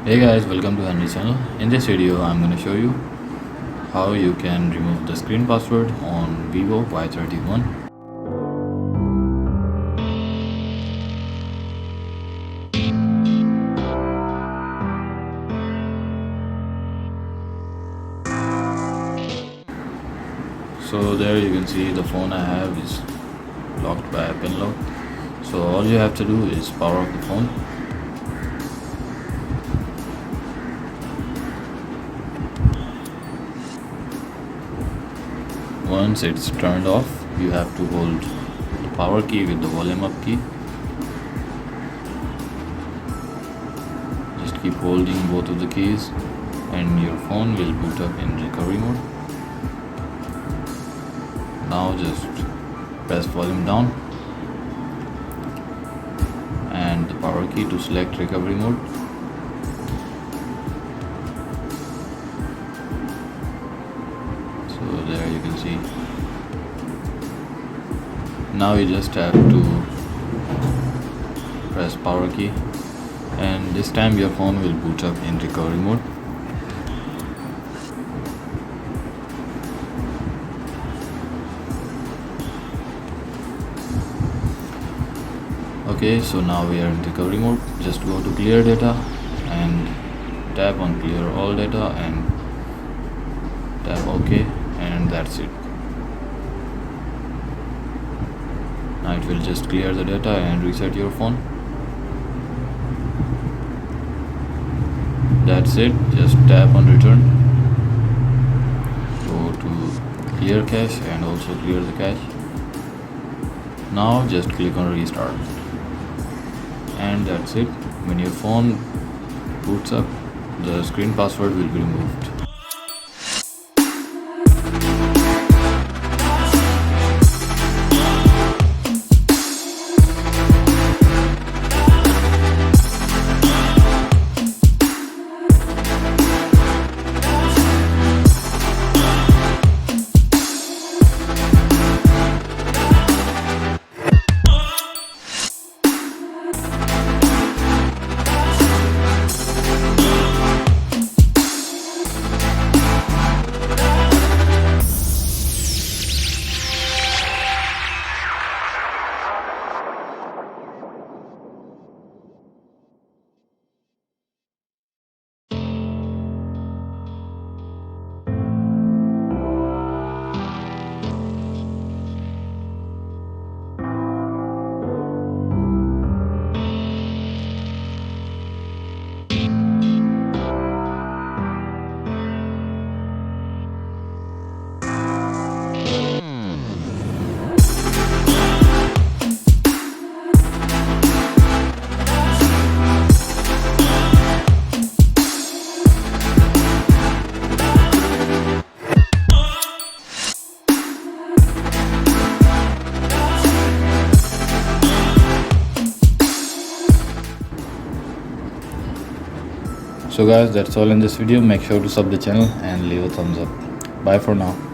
Hey guys, welcome to Henry channel. In this video I'm going to show you how you can remove the screen password on Vivo Y31. So there you can see the phone I have is locked by a pin lock. So all you have to do is power off the phone. Once it's turned off, you have to hold the power key with the volume up key. Just keep holding both of the keys and your phone will boot up in recovery mode. Now just press volume down and the power key to select recovery mode. So there you can see. Now you just have to press power key and this time your phone will boot up in recovery mode. Okay, so now we are in recovery mode. Just go to clear data and tap on clear all data and tap OK, and that's it. Now it will just clear the data and reset your phone. That's it. Just tap on return, go to clear cache and also clear the cache. Now just click on restart. And that's it. When your phone boots up, the screen password will be removed. So guys, that's all in this video. Make sure to sub the channel and leave a thumbs up. Bye for now.